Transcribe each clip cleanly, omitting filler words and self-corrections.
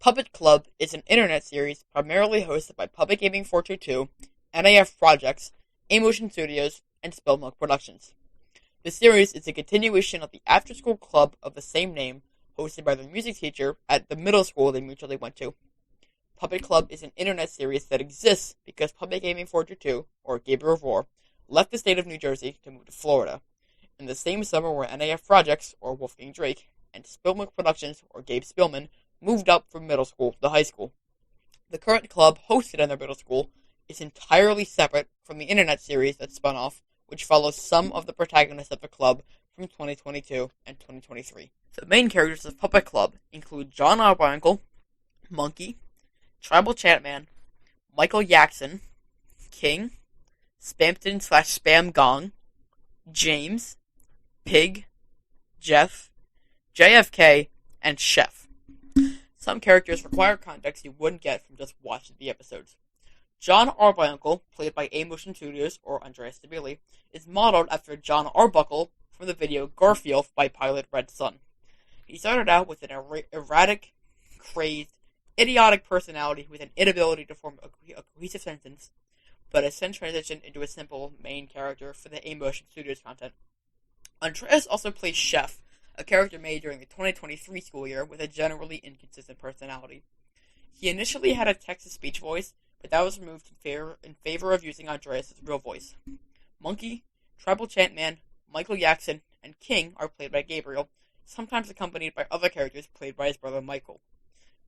Puppet Club is an internet series primarily hosted by Public Gaming 422, NAF Projects, A-Motion Studios, and Spillmilk Productions. The series is a continuation of the after-school club of the same name, hosted by the music teacher at the middle school they mutually went to. Puppet Club is an internet series that exists because Public Gaming 422, or Gabriel Rohr, left the state of New Jersey to move to Florida, in the same summer where NAF Projects, or Wolfgang Drake, and Spillmilk Productions, or Gabe Spillman, moved up from middle school to high school. The current club hosted in their middle school is entirely separate from the internet series that spun off, which follows some of the protagonists of the club from 2022 and 2023. The main characters of Puppet Club include John Arbuckle, Monkey, Tribal Chantman, Michael Jackson, King, Spampton/Spam Gong, James, Pig, Jeff, JFK, and Chef. Some characters require context you wouldn't get from just watching the episodes. John Arbuckle, played by A-Motion Studios, or Andreas Stabile, is modeled after John Arbuckle from the video Garfield by Pilot Red Sun. He started out with an erratic, crazed, idiotic personality with an inability to form a cohesive sentence, but has since transitioned into a simple main character for the A-Motion Studios content. Andreas also plays Chef, a character made during the 2023 school year with a generally inconsistent personality. He initially had a text-to-speech voice, but that was removed in favor of using Andreas' real voice. Monkey, Tribal Chantman, Michael Jackson, and King are played by Gabriel, sometimes accompanied by other characters played by his brother Michael.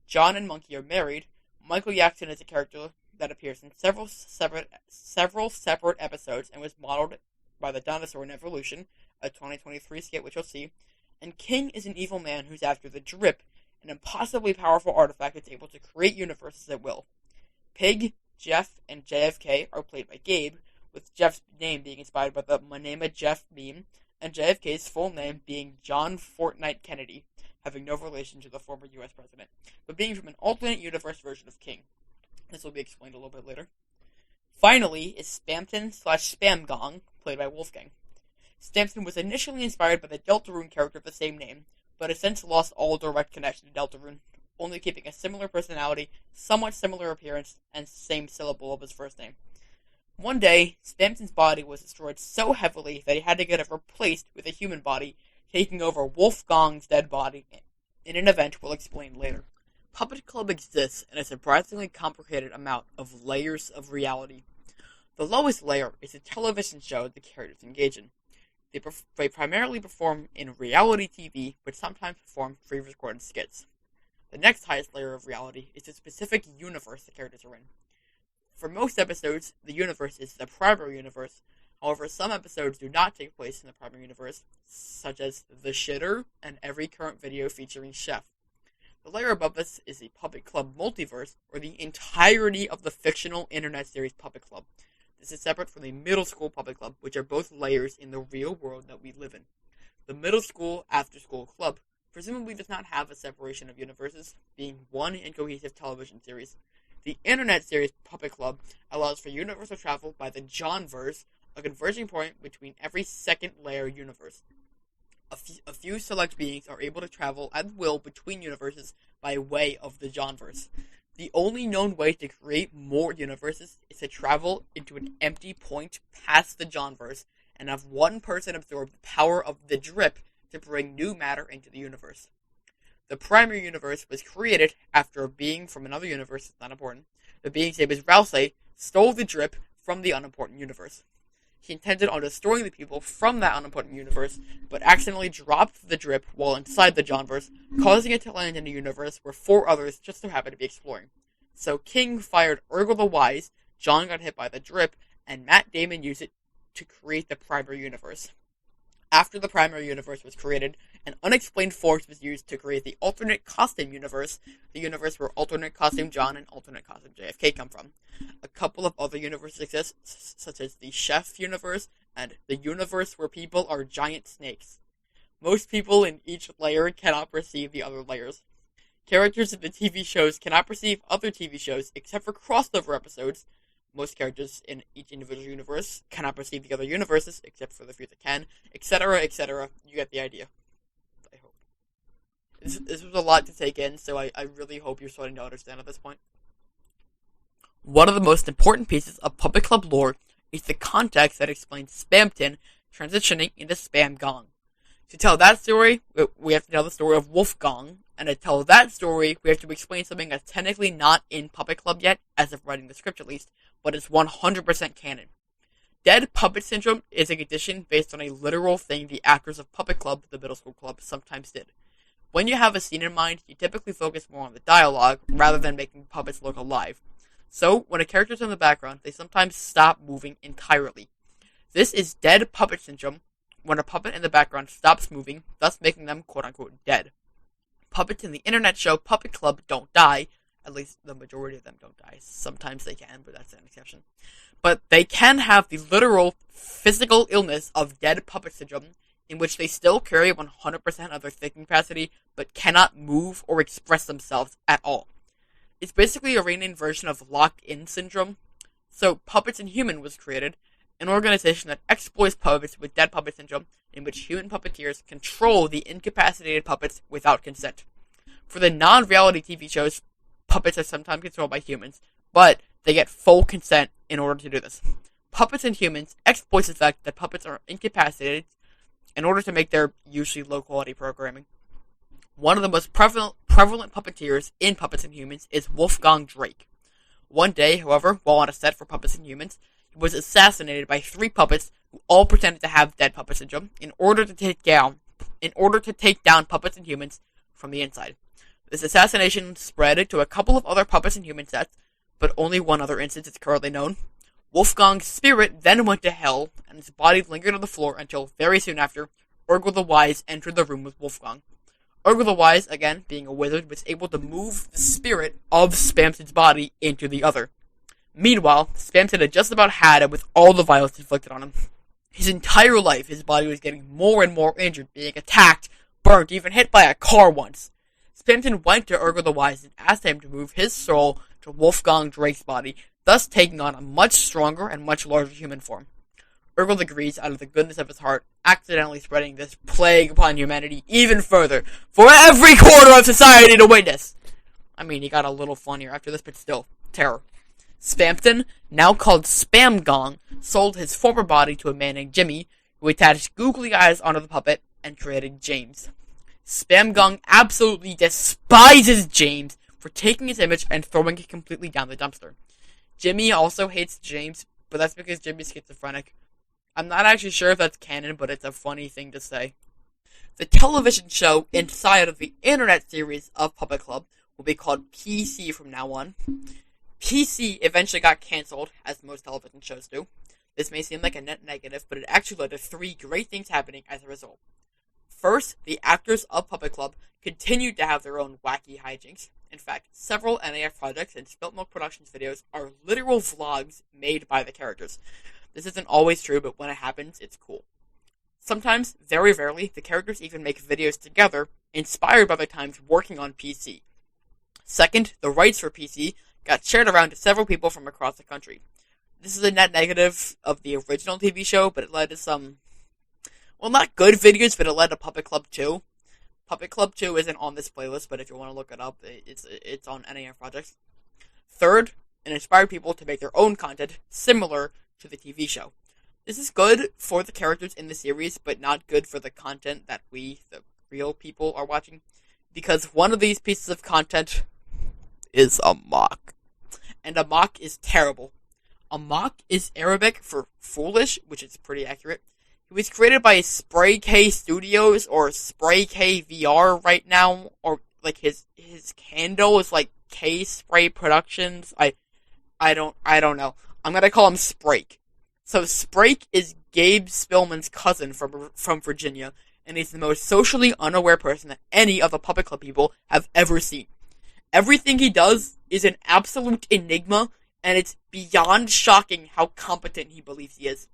John and Monkey are married. Michael Jackson is a character that appears in several separate episodes and was modeled by the Dinosaur in Evolution, a 2023 skit which you'll see. And King is an evil man who's after the Drip, an impossibly powerful artifact that's able to create universes at will. Pig, Jeff, and JFK are played by Gabe, with Jeff's name being inspired by the "My Name is Jeff" meme, and JFK's full name being John Fortnite Kennedy, having no relation to the former U.S. president, but being from an alternate universe version of King. This will be explained a little bit later. Finally is Spampton/Spam Gong, played by Wolfgang. Stampton was initially inspired by the Deltarune character of the same name, but has since lost all direct connection to Deltarune, only keeping a similar personality, somewhat similar appearance, and same syllable of his first name. One day, Stampton's body was destroyed so heavily that he had to get it replaced with a human body, taking over Wolfgang's dead body in an event we'll explain later. Puppet Club exists in a surprisingly complicated amount of layers of reality. The lowest layer is a television show the characters engage in. They primarily perform in reality TV, but sometimes perform pre-recorded skits. The next highest layer of reality is the specific universe the characters are in. For most episodes, the universe is the primary universe. However, some episodes do not take place in the primary universe, such as The Shitter and every current video featuring Chef. The layer above this is the Puppet Club multiverse, or the entirety of the fictional internet series Puppet Club. This is separate from the middle school Puppet Club, which are both layers in the real world that we live in. The middle school after-school club presumably does not have a separation of universes, being one incohesive television series. The internet series Puppet Club allows for universal travel by the Johnverse, a converging point between every second layer universe. A few select beings are able to travel at will between universes by way of the Johnverse. The only known way to create more universes is to travel into an empty point past the Johnverse and have one person absorb the power of the Drip to bring new matter into the universe. The primary universe was created after a being from another universe, it's not important. The being's name is Rousey, stole the Drip from the unimportant universe. He intended on destroying the people from that unimportant universe, but accidentally dropped the Drip while inside the Johnverse, causing it to land in a universe where 4 others just so happened to be exploring. So King fired Urgle the Wise, John got hit by the Drip, and Matt Damon used it to create the primary universe. After the primary universe was created, an unexplained force was used to create the alternate costume universe, the universe where alternate costume John and alternate costume JFK come from. A couple of other universes exist, such as the Chef universe and the universe where people are giant snakes. Most people in each layer cannot perceive the other layers. Characters in the TV shows cannot perceive other TV shows except for crossover episodes. Most characters in each individual universe cannot perceive the other universes, except for the few that can, etc., etc. You get the idea. I hope. This was a lot to take in, so I really hope you're starting to understand at this point. One of the most important pieces of Puppet Club lore is the context that explains Spamton transitioning into Spam Gong. To tell that story, we have to tell the story of Wolfgang, and to tell that story, we have to explain something that's technically not in Puppet Club yet, as of writing the script at least, but is 100% canon. Dead Puppet Syndrome is a condition based on a literal thing the actors of Puppet Club, the middle school club, sometimes did. When you have a scene in mind, you typically focus more on the dialogue, rather than making puppets look alive. So, when a character's in the background, they sometimes stop moving entirely. This is Dead Puppet Syndrome, when a puppet in the background stops moving, thus making them quote-unquote dead. Puppets in the internet show Puppet Club don't die, at least the majority of them don't die. Sometimes they can, but that's an exception. But they can have the literal physical illness of Dead Puppet Syndrome, in which they still carry 100% of their thinking capacity, but cannot move or express themselves at all. It's basically a renamed version of locked-in syndrome. So Puppets Inhuman was created, an organization that exploits puppets with Dead Puppet Syndrome, in which human puppeteers control the incapacitated puppets without consent. For the non-reality TV shows, puppets are sometimes controlled by humans, but they get full consent in order to do this. Puppets Inhumans exploits the fact that puppets are incapacitated in order to make their usually low-quality programming. One of the most prevalent puppeteers in Puppets Inhumans is Wolfgang Drake. One day, however, while on a set for Puppets Inhumans, he was assassinated by 3 puppets who all pretended to have Dead Puppet Syndrome in order to take down Puppets Inhumans from the inside. This assassination spread to a couple of other Puppets Inhuman sets, but only one other instance is currently known. Wolfgang's spirit then went to hell, and his body lingered on the floor until very soon after, Urgel the Wise entered the room with Wolfgang. Urgel the Wise, again, being a wizard, was able to move the spirit of Spamton's body into the other. Meanwhile, Spamton had just about had it with all the violence inflicted on him. His entire life, his body was getting more and more injured, being attacked, burnt, even hit by a car once. Spamton went to Urgel the Wise and asked him to move his soul to Wolfgang Drake's body, thus taking on a much stronger and much larger human form. Urgel agrees out of the goodness of his heart, accidentally spreading this plague upon humanity even further, for every quarter of society to witness. I mean, he got a little funnier after this, but still, terror. Spamton, now called Spam Gong, sold his former body to a man named Jimmy, who attached googly eyes onto the puppet and created James. Spam Gong absolutely despises James for taking his image and throwing it completely down the dumpster. Jimmy also hates James, but that's because Jimmy's schizophrenic. I'm not actually sure if that's canon, but it's a funny thing to say. The television show inside of the internet series of Puppet Club will be called PC from now on. PC eventually got cancelled, as most television shows do. This may seem like a net negative, but it actually led to 3 great things happening as a result. First, the actors of Puppet Club continued to have their own wacky hijinks. In fact, several NAF projects and Spilt Milk Productions videos are literal vlogs made by the characters. This isn't always true, but when it happens, it's cool. Sometimes, very rarely, the characters even make videos together, inspired by their times working on PC. Second, the rights for PC got shared around to several people from across the country. This is a net negative of the original TV show, but it led to some, well, not good videos, but it led to Puppet Club 2. Puppet Club 2 isn't on this playlist, but if you want to look it up, it's on NAF projects. Third, it inspired people to make their own content similar to the TV show. This is good for the characters in the series, but not good for the content that we, the real people, are watching, because one of these pieces of content is a mock. And a mock is terrible. A mock is Arabic for foolish, which is pretty accurate. It was created by Spray K Studios, or Spray K VR right now, or like his handle is like K Spray Productions. I don't know. I'm gonna call him Sprake. So Sprake is Gabe Spillman's cousin from Virginia, and he's the most socially unaware person that any of the Puppet Club people have ever seen. Everything he does is an absolute enigma, and it's beyond shocking how competent he believes he is.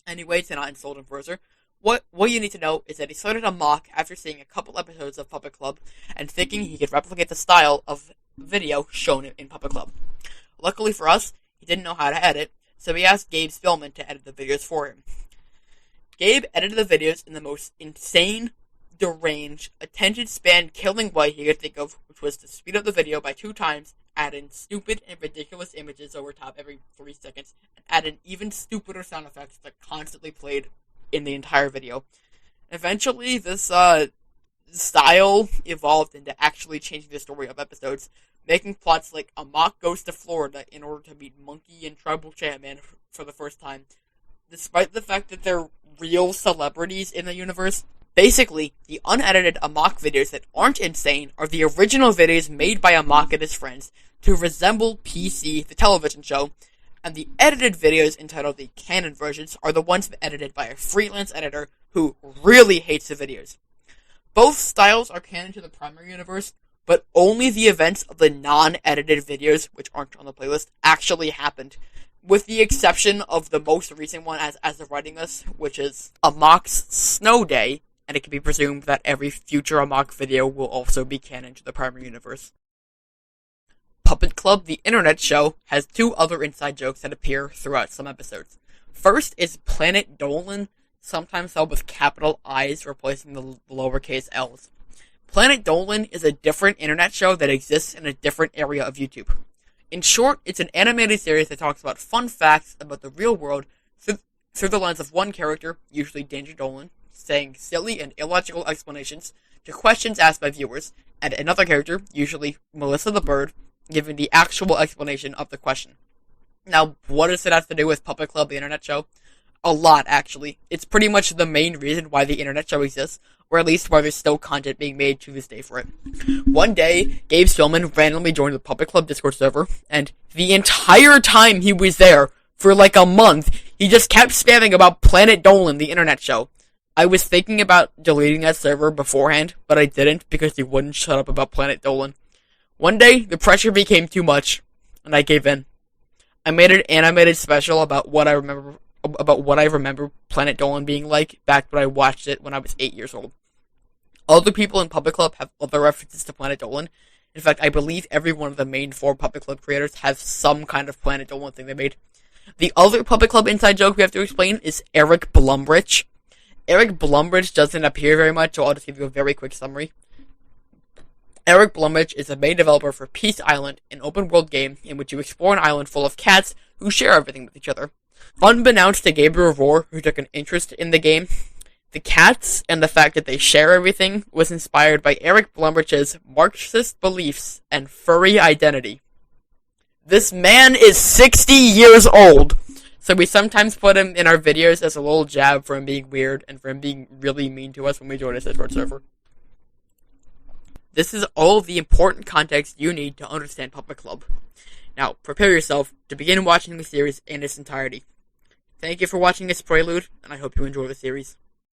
Anyway, to not insult him further, what you need to know is that he started a mock after seeing a couple episodes of Puppet Club and thinking he could replicate the style of video shown in Puppet Club. Luckily for us, he didn't know how to edit, so he asked Gabe Spillman to edit the videos for him. Gabe edited the videos in the most insane, deranged, attention span killing way he could think of, which was to speed up the video by 2 times, add in stupid and ridiculous images over top every 3 seconds, and add in even stupider sound effects that constantly played in the entire video. Eventually, this style evolved into actually changing the story of episodes, making plots like Amok goes to Florida in order to meet Monkey and Tribal Chairman for the first time, despite the fact that they're real celebrities in the universe. Basically, the unedited Amok videos that aren't insane are the original videos made by Amok and his friends to resemble PC, the television show, and the edited videos entitled the canon versions are the ones edited by a freelance editor who really hates the videos. Both styles are canon to the primary universe, but only the events of the non-edited videos, which aren't on the playlist, actually happened, with the exception of the most recent one as of writing this, which is Amok's Snow Day, and it can be presumed that every future Amok video will also be canon to the primary universe. Puppet Club, the internet show, has 2 other inside jokes that appear throughout some episodes. First is Planet Dolan, sometimes spelled with capital I's replacing the lowercase L's. Planet Dolan is a different internet show that exists in a different area of YouTube. In short, it's an animated series that talks about fun facts about the real world through the lens of one character, usually Danger Dolan, saying silly and illogical explanations to questions asked by viewers, and another character, usually Melissa the Bird, giving the actual explanation of the question. Now, what does it have to do with Puppet Club, the internet show? A lot, actually. It's pretty much the main reason why the internet show exists, or at least why there's still content being made to this day for it. One day, Gabe Stillman randomly joined the Puppet Club Discord server, and the entire time he was there, for like a month, he just kept spamming about Planet Dolan, the internet show. I was thinking about deleting that server beforehand, but I didn't because he wouldn't shut up about Planet Dolan. One day, the pressure became too much, and I gave in. I made an animated special about what I remember Planet Dolan being like back when I watched it when I was 8 years old. Other people in Puppet Club have other references to Planet Dolan. In fact, I believe every one of the main 4 Puppet Club creators has some kind of Planet Dolan thing they made. The other Puppet Club inside joke we have to explain is Eric Blumrich. Eric Blumrich doesn't appear very much, so I'll just give you a very quick summary. Eric Blumrich is a main developer for Peace Island, an open-world game in which you explore an island full of cats who share everything with each other. Unbeknownst to Gabriel Rohr, who took an interest in the game, the cats and the fact that they share everything was inspired by Eric Blumrich's Marxist beliefs and furry identity. This man is 60 years old, so we sometimes put him in our videos as a little jab for him being weird and for him being really mean to us when we join his Discord server. This is all of the important context you need to understand Puppet Club. Now, prepare yourself to begin watching the series in its entirety. Thank you for watching this Prelude, and I hope you enjoy the series.